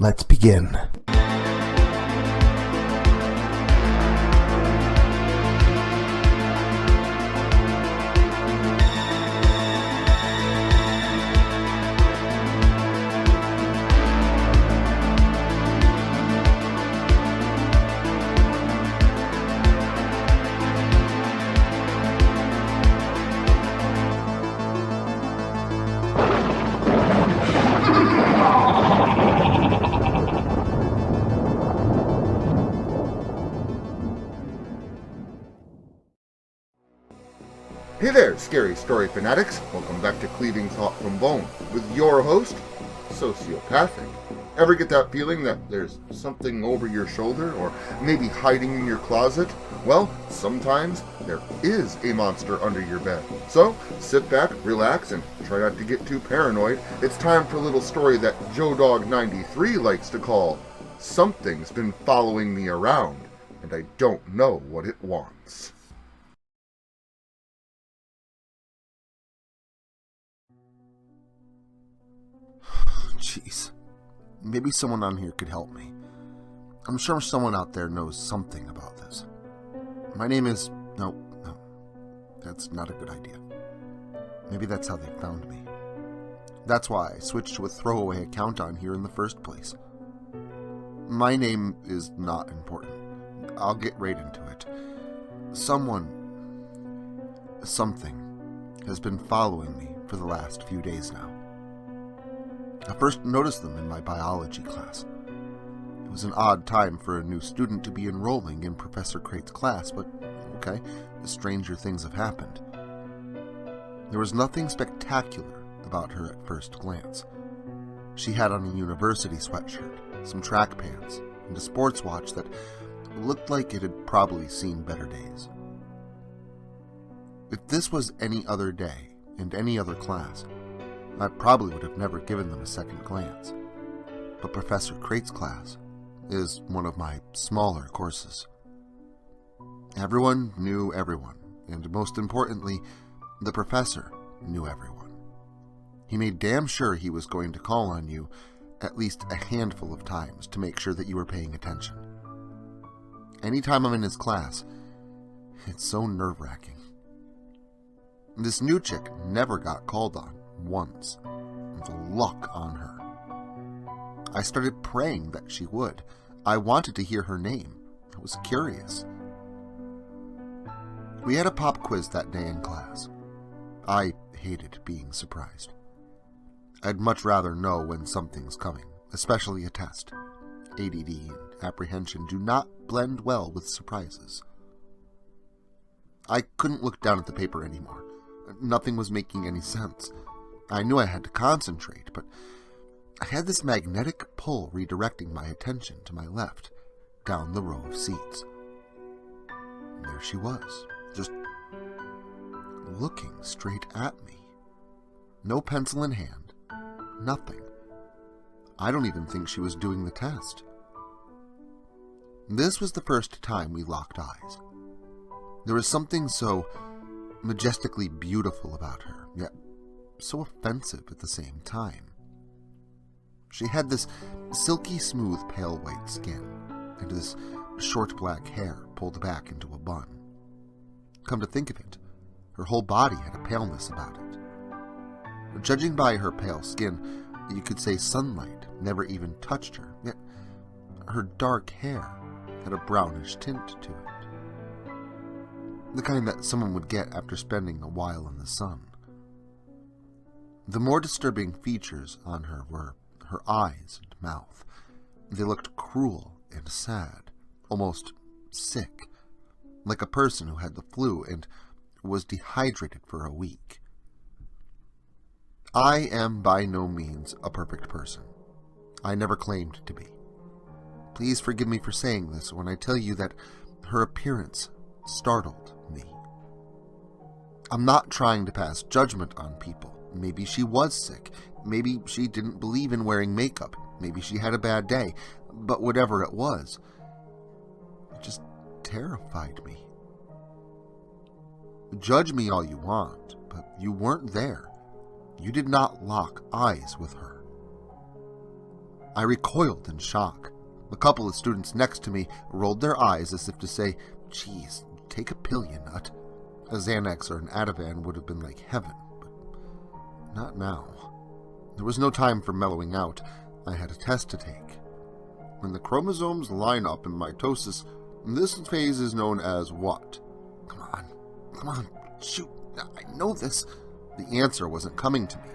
Let's begin. Hey there, scary story fanatics. Welcome back to Cleaving Thought from Bone with your host, Sociopathic. Ever get that feeling that there's something over your shoulder or maybe hiding in your closet? Well, sometimes there is a monster under your bed. So, sit back, relax, and try not to get too paranoid. It's time for a little story that JoeDog93 likes to call, Something's Been Following Me Around, and I Don't Know What It Wants. Jeez. Maybe someone on here could help me. I'm sure someone out there knows something about this. My name is... No. That's not a good idea. Maybe that's how they found me. That's why I switched to a throwaway account on here in the first place. My name is not important. I'll get right into it. Something has been following me for the last few days now. I first noticed them in my biology class. It was an odd time for a new student to be enrolling in Professor Crate's class, but okay, stranger things have happened. There was nothing spectacular about her at first glance. She had on a university sweatshirt, some track pants, and a sports watch that looked like it had probably seen better days. If this was any other day and any other class, I probably would have never given them a second glance. But Professor Crate's class is one of my smaller courses. Everyone knew everyone, and most importantly, the professor knew everyone. He made damn sure he was going to call on you at least a handful of times to make sure that you were paying attention. Anytime I'm in his class, it's so nerve-wracking. This new chick never got called on once. The luck on her. I started praying that she would. I wanted to hear her name. I was curious. We had a pop quiz that day in class. I hated being surprised. I'd much rather know when something's coming, especially a test. ADD and apprehension do not blend well with surprises. I couldn't look down at the paper anymore. Nothing was making any sense. I knew I had to concentrate, but I had this magnetic pull redirecting my attention to my left, down the row of seats. And there she was, just looking straight at me. No pencil in hand, nothing. I don't even think she was doing the test. This was the first time we locked eyes. There was something so majestically beautiful about her, yet so offensive at the same time. She had this silky smooth pale white skin, and this short black hair pulled back into a bun. Come to think of it, her whole body had a paleness about it. Judging by her pale skin, you could say sunlight never even touched her, yet her dark hair had a brownish tint to it. The kind that someone would get after spending a while in the sun. The more disturbing features on her were her eyes and mouth. They looked cruel and sad, almost sick, like a person who had the flu and was dehydrated for a week. I am by no means a perfect person. I never claimed to be. Please forgive me for saying this when I tell you that her appearance startled me. I'm not trying to pass judgment on people. Maybe she was sick. Maybe she didn't believe in wearing makeup. Maybe she had a bad day. But whatever it was, it just terrified me. Judge me all you want, but you weren't there. You did not lock eyes with her. I recoiled in shock. A couple of students next to me rolled their eyes as if to say, "Geez, take a pill, you nut." A Xanax or an Ativan would have been like heaven, but not now. There was no time for mellowing out. I had a test to take. When the chromosomes line up in mitosis, this phase is known as what? Come on, shoot, I know this. The answer wasn't coming to me,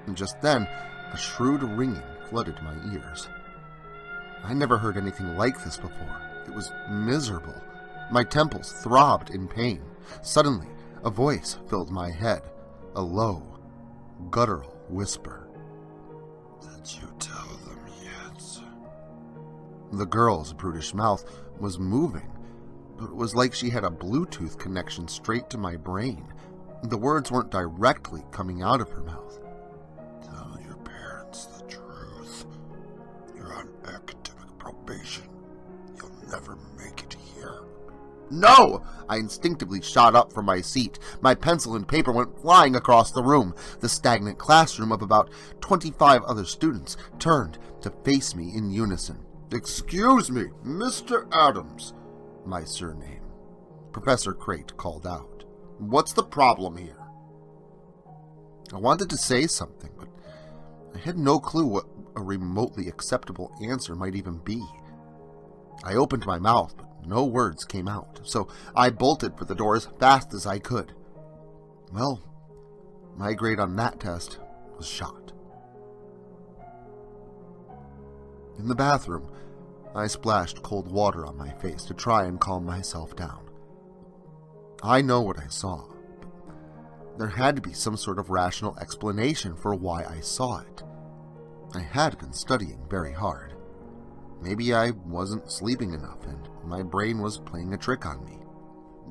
and just then, a shrewd ringing flooded my ears. I never heard anything like this before. It was miserable. My temples throbbed in pain. Suddenly, a voice filled my head, a low, guttural whisper. "Did you tell them yet?" The girl's brutish mouth was moving, but it was like she had a Bluetooth connection straight to my brain. The words weren't directly coming out of her mouth. "Tell your parents the truth. You're on academic probation. You'll never make it here." "No!" I instinctively shot up from my seat. My pencil and paper went flying across the room. The stagnant classroom of about 25 other students turned to face me in unison. "Excuse me, Mr. Adams," my surname, Professor Crate called out. "What's the problem here?" I wanted to say something, but I had no clue what a remotely acceptable answer might even be. I opened my mouth, but no words came out, so I bolted for the door as fast as I could. Well, my grade on that test was shot. In the bathroom, I splashed cold water on my face to try and calm myself down. I know what I saw, but there had to be some sort of rational explanation for why I saw it. I had been studying very hard. Maybe I wasn't sleeping enough and my brain was playing a trick on me.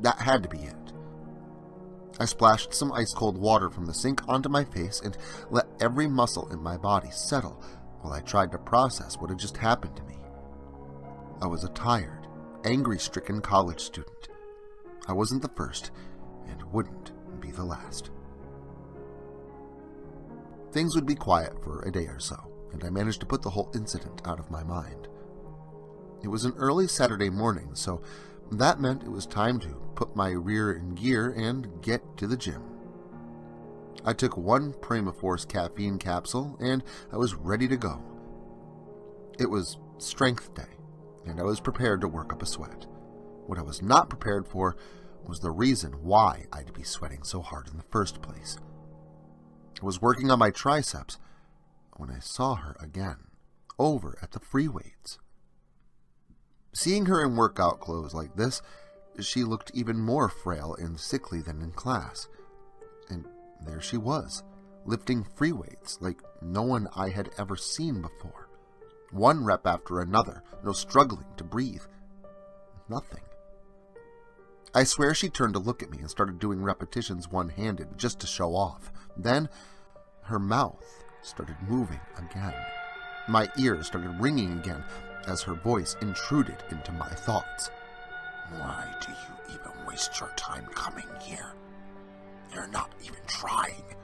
That had to be it. I splashed some ice-cold water from the sink onto my face and let every muscle in my body settle while I tried to process what had just happened to me. I was a tired, angry-stricken college student. I wasn't the first and wouldn't be the last. Things would be quiet for a day or so, and I managed to put the whole incident out of my mind. It was an early Saturday morning, so that meant it was time to put my rear in gear and get to the gym. I took one Prima-Force caffeine capsule, and I was ready to go. It was strength day, and I was prepared to work up a sweat. What I was not prepared for was the reason why I'd be sweating so hard in the first place. I was working on my triceps when I saw her again, over at the free weights. Seeing her in workout clothes like this, she looked even more frail and sickly than in class. And there she was, lifting free weights like no one I had ever seen before. One rep after another, no struggling to breathe. Nothing. I swear she turned to look at me and started doing repetitions one-handed just to show off. Then, her mouth started moving again. My ears started ringing again as her voice intruded into my thoughts. "Why do you even waste your time coming here? You're not even trying.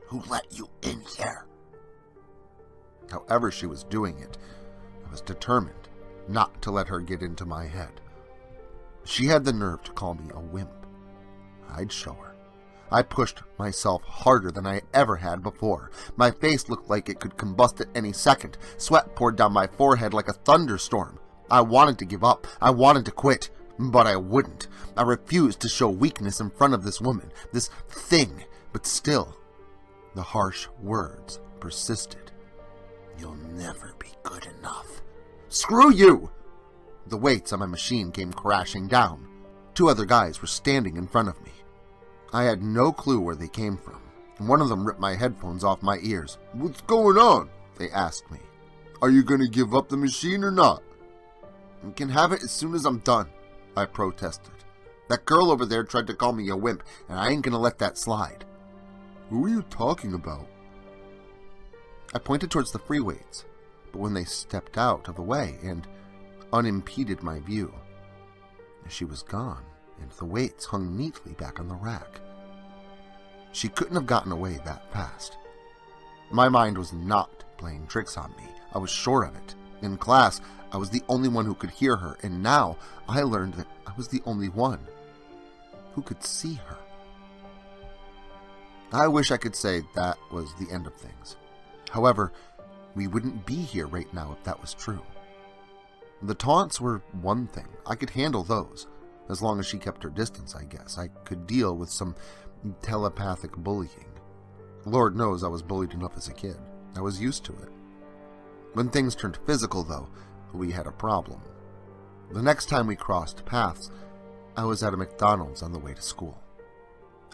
Who let you in here?" However she was doing it, I was determined not to let her get into my head. She had the nerve to call me a wimp. I'd show her. I pushed myself harder than I ever had before. My face looked like it could combust at any second. Sweat poured down my forehead like a thunderstorm. I wanted to give up. I wanted to quit, but I wouldn't. I refused to show weakness in front of this woman, this thing, but still, the harsh words persisted. "You'll never be good enough." "Screw you!" The weights on my machine came crashing down. 2 other guys were standing in front of me. I had no clue where they came from. One of them ripped my headphones off my ears. "What's going on?" they asked me. "Are you going to give up the machine or not?" "You can have it as soon as I'm done," I protested. "That girl over there tried to call me a wimp, and I ain't going to let that slide." "Who are you talking about?" I pointed towards the free weights, but when they stepped out of the way and unimpeded my view, she was gone, and the weights hung neatly back on the rack. She couldn't have gotten away that fast. My mind was not playing tricks on me. I was sure of it. In class, I was the only one who could hear her, and now I learned that I was the only one who could see her. I wish I could say that was the end of things. However, we wouldn't be here right now if that was true. The taunts were one thing. I could handle those. As long as she kept her distance, I guess. I could deal with some telepathic bullying. Lord knows I was bullied enough as a kid. I was used to it. When things turned physical, though, we had a problem. The next time we crossed paths, I was at a McDonald's on the way to school.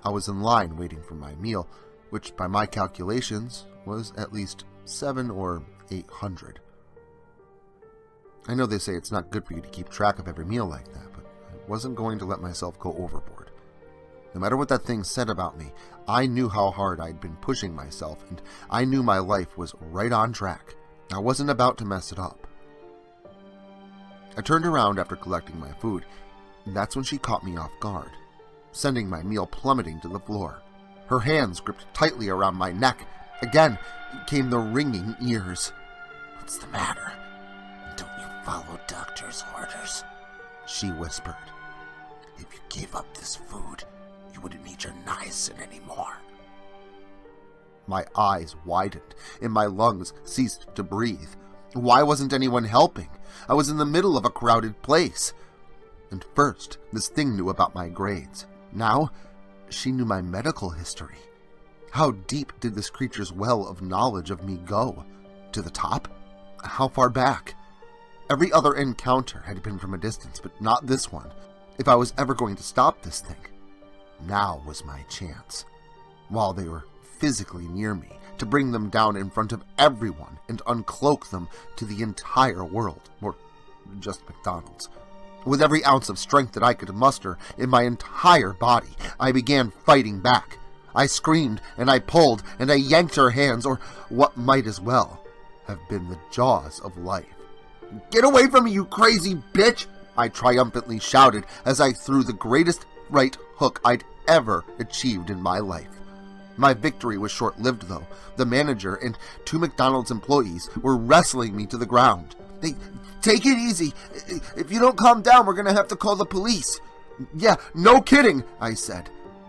I was in line waiting for my meal, which by my calculations was at least 700 or 800. I know they say it's not good for you to keep track of every meal like that, but I wasn't going to let myself go overboard. No matter what that thing said about me, I knew how hard I'd been pushing myself, and I knew my life was right on track. I wasn't about to mess it up. I turned around after collecting my food, and that's when she caught me off guard, sending my meal plummeting to the floor. Her hands gripped tightly around my neck. Again came the ringing ears. "What's the matter? Don't you follow doctor's orders?" she whispered. "If you gave up this food, you wouldn't need your niacin anymore." My eyes widened, and my lungs ceased to breathe. Why wasn't anyone helping? I was in the middle of a crowded place. And first, this thing knew about my grades. Now, she knew my medical history. How deep did this creature's well of knowledge of me go? To the top? How far back? Every other encounter had been from a distance, but not this one. If I was ever going to stop this thing, now was my chance. While they were physically near me, to bring them down in front of everyone and uncloak them to the entire world, or just McDonald's. With every ounce of strength that I could muster in my entire body, I began fighting back. I screamed, and I pulled, and I yanked her hands, or what might as well have been the jaws of life. "Get away from me, you crazy bitch!" I triumphantly shouted as I threw the greatest right hook I'd ever achieved in my life. My victory was short-lived, though. The manager and 2 McDonald's employees were wrestling me to the ground. "Hey, take it easy. If you don't calm down, we're going to have to call the police." "Yeah, no kidding," I said.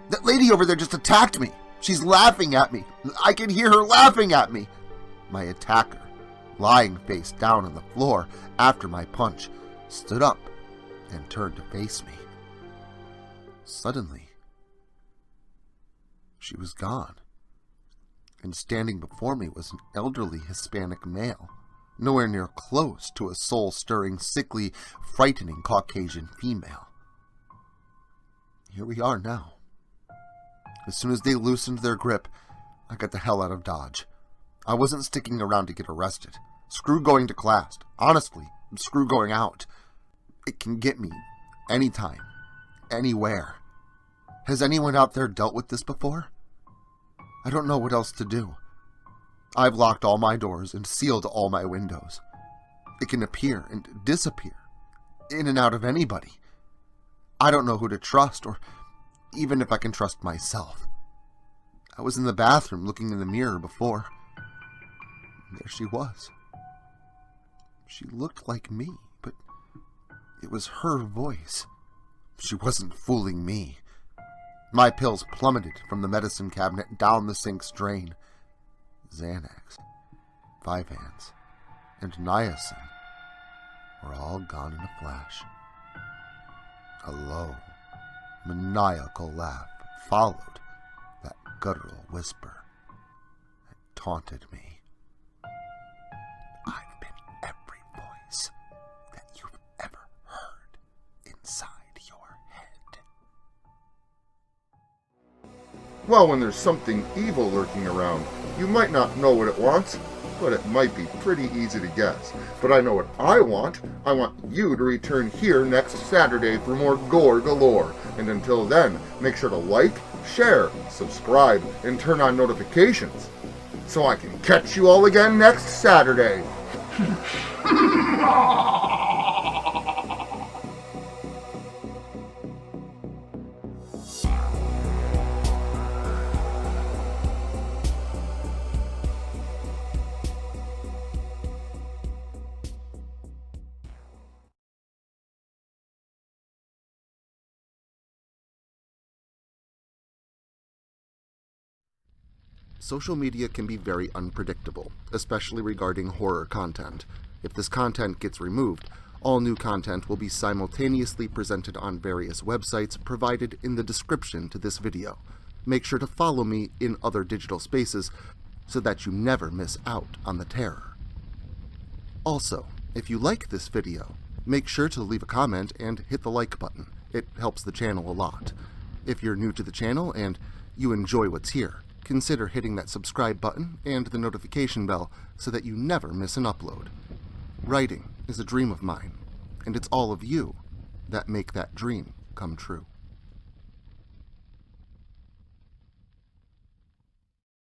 "That lady over there just attacked me. She's laughing at me. I can hear her laughing at me." My attacker, lying face down on the floor after my punch, stood up and turned to face me. Suddenly, she was gone, and standing before me was an elderly Hispanic male, nowhere near close to a soul-stirring, sickly, frightening Caucasian female. Here we are now. As soon as they loosened their grip, I got the hell out of Dodge. I wasn't sticking around to get arrested. Screw going to class. Honestly, screw going out. It can get me anytime, anywhere. Has anyone out there dealt with this before? I don't know what else to do. I've locked all my doors and sealed all my windows. It can appear and disappear, in and out of anybody. I don't know who to trust, or even if I can trust myself. I was in the bathroom looking in the mirror before. There she was. She looked like me, but it was her voice. She wasn't fooling me. My pills plummeted from the medicine cabinet down the sink's drain. Xanax, Vyvanse, and niacin were all gone in a flash. A low, maniacal laugh followed that guttural whisper that taunted me. "I've been every voice that you've ever heard inside your head." Well, when there's something evil lurking around, you might not know what it wants, but it might be pretty easy to guess. But I know what I want. I want you to return here next Saturday for more gore galore. And until then, make sure to like, share, subscribe, and turn on notifications so I can catch you all again next Saturday. Social media can be very unpredictable, especially regarding horror content. If this content gets removed, all new content will be simultaneously presented on various websites provided in the description to this video. Make sure to follow me in other digital spaces so that you never miss out on the terror. Also, if you like this video, make sure to leave a comment and hit the like button. It helps the channel a lot. If you're new to the channel and you enjoy what's here, consider hitting that subscribe button and the notification bell so that you never miss an upload. Writing is a dream of mine, and it's all of you that make that dream come true.